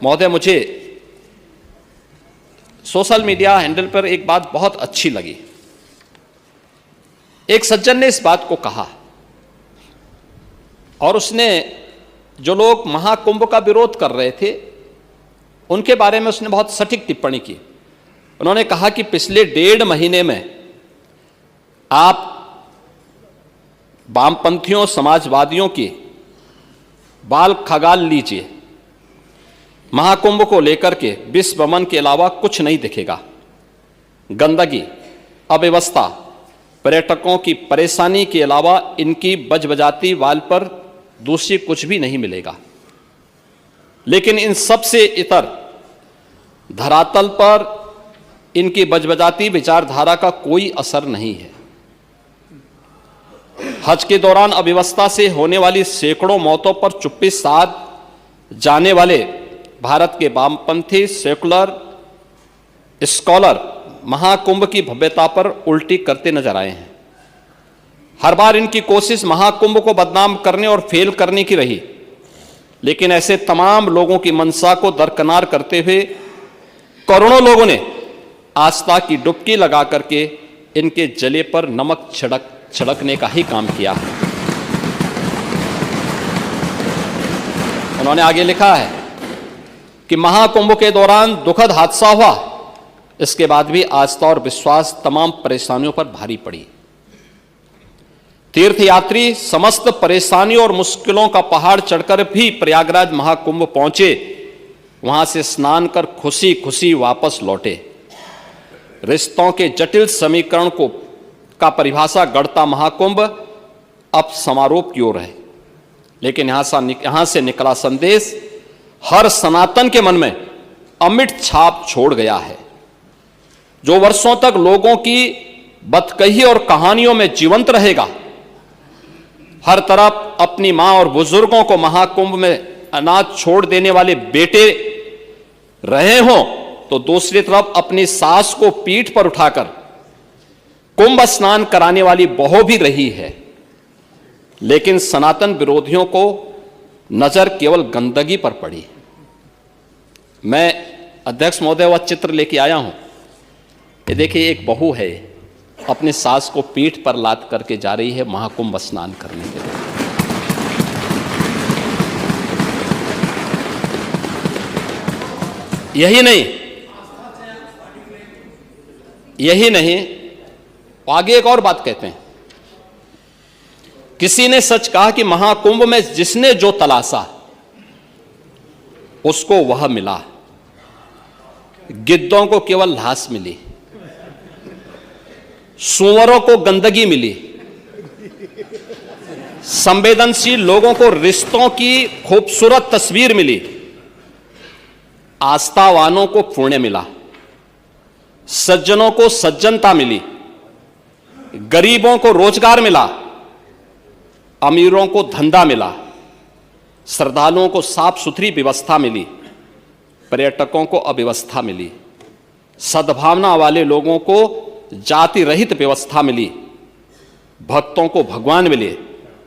महोदय, मुझे social media handle पर एक बात बहुत अच्छी लगी। एक सज्जन ने इस बात को कहा और उसने जो लोग महाकुंभ का विरोध कर रहे थे उनके बारे में उसने बहुत सटीक टिप्पणी की। उन्होंने कहा कि पिछले 1.5 महीने में आप वामपंथियों, समाजवादियों की बाल खगाल लीजिए, महाकुंभ को लेकर के विश्व भ्रमण के अलावा कुछ नहीं दिखेगा। गंदगी, अव्यवस्था, पर्यटकों की परेशानी के अलावा इनकी बजबजाती वाल पर दूसरी कुछ भी नहीं मिलेगा। लेकिन इन सब से इतर धरातल पर इनकी बजबजाती विचारधारा का कोई असर नहीं है। हज के दौरान अव्यवस्था से होने वाली सैकड़ों मौतों पर चुप्पी साध जाने वाले भारत के वामपंथी सेकुलर स्कॉलर महाकुंभ की भव्यता पर उल्टी करते नजर आए हैं। हर बार इनकी कोशिश महाकुंभ को बदनाम करने और फेल करने की रही, लेकिन ऐसे तमाम लोगों की मंशा को दरकिनार करते हुए करोड़ों लोगों ने आस्था की डुबकी लगा करके इनके जले पर नमक छिड़कने का ही काम किया है। उन्होंने आगे लिखा है कि महाकुंभ के दौरान दुखद हादसा हुआ, इसके बाद भी आस्था और विश्वास तमाम परेशानियों पर भारी पड़ी। तीर्थयात्री समस्त परेशानियों और मुश्किलों का पहाड़ चढ़कर भी प्रयागराज महाकुंभ पहुंचे, वहां से स्नान कर खुशी खुशी वापस लौटे। रिश्तों के जटिल समीकरण का परिभाषा गढ़ता महाकुंभ अब समारोह की ओर है, लेकिन यहां से निकला संदेश हर सनातन के मन में अमिट छाप छोड़ गया है, जो वर्षों तक लोगों की बतकही और कहानियों में जीवंत रहेगा। हर तरफ अपनी मां और बुजुर्गों को महाकुंभ में अनाथ छोड़ देने वाले बेटे रहे हों, तो दूसरी तरफ अपनी सास को पीठ पर उठाकर कुंभ स्नान कराने वाली बहू भी रही है। लेकिन सनातन विरोधियों को नजर केवल गंदगी पर पड़ी। मैं अध्यक्ष महोदय वह चित्र लेके आया हूं। ये देखिए, एक बहू है, अपनी सास को पीठ पर लाद करके जा रही है महाकुंभ स्नान करने के लिए। यही नहीं, आगे एक और बात कहते हैं। किसी ने सच कहा कि महाकुंभ में जिसने जो तलाशा उसको वह मिला। गिद्धों को केवल लाश मिली, सूअरों को गंदगी मिली, संवेदनशील लोगों को रिश्तों की खूबसूरत तस्वीर मिली, आस्थावानों को पुण्य मिला, सज्जनों को सज्जनता मिली, गरीबों को रोजगार मिला, अमीरों को धंधा मिला, श्रद्धालुओं को साफ सुथरी व्यवस्था मिली, पर्यटकों को अव्यवस्था मिली, सद्भावना वाले लोगों को जाति रहित व्यवस्था मिली, भक्तों को भगवान मिले।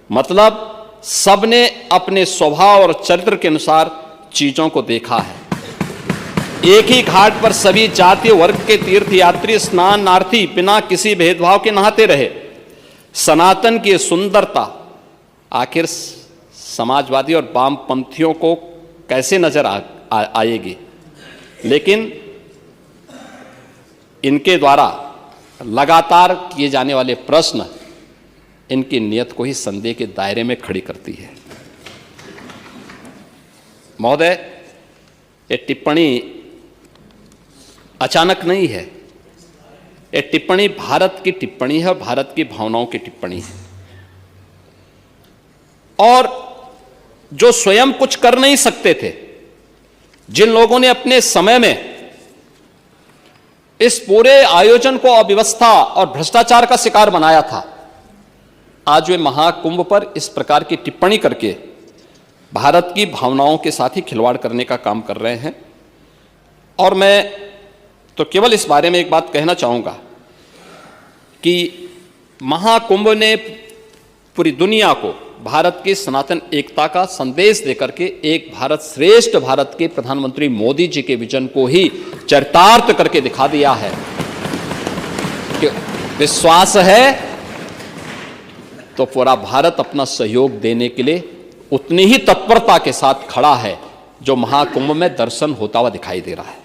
मतलब सबने अपने स्वभाव और चरित्र के अनुसार चीजों को देखा है। एक ही घाट पर सभी जाति वर्ग के तीर्थयात्री स्नानार्थी बिना किसी भेदभाव के नहाते रहे। सनातन की सुंदरता आखिर समाजवादी और वामपंथियों को कैसे नजर आएगी? लेकिन इनके द्वारा लगातार किए जाने वाले प्रश्न इनकी नियत को ही संदेह के दायरे में खड़ी करती है। महोदय, ये टिप्पणी अचानक नहीं है। ये टिप्पणी भारत की टिप्पणी है, भारत की भावनाओं की टिप्पणी है। और जो स्वयं कुछ कर नहीं सकते थे, जिन लोगों ने अपने समय में इस पूरे आयोजन को अव्यवस्था और भ्रष्टाचार का शिकार बनाया था, आज वे महाकुंभ पर इस प्रकार की टिप्पणी करके भारत की भावनाओं के साथ ही खिलवाड़ करने का काम कर रहे हैं। और मैं तो केवल इस बारे में एक बात कहना चाहूंगा कि महाकुंभ ने पूरी दुनिया को भारत की सनातन एकता का संदेश देकर के एक भारत श्रेष्ठ भारत के प्रधानमंत्री मोदी जी के विजन को ही चरितार्थ करके दिखा दिया है कि विश्वास है तो पूरा भारत अपना सहयोग देने के लिए उतनी ही तत्परता के साथ खड़ा है जो महाकुंभ में दर्शन होता हुआ दिखाई दे रहा है।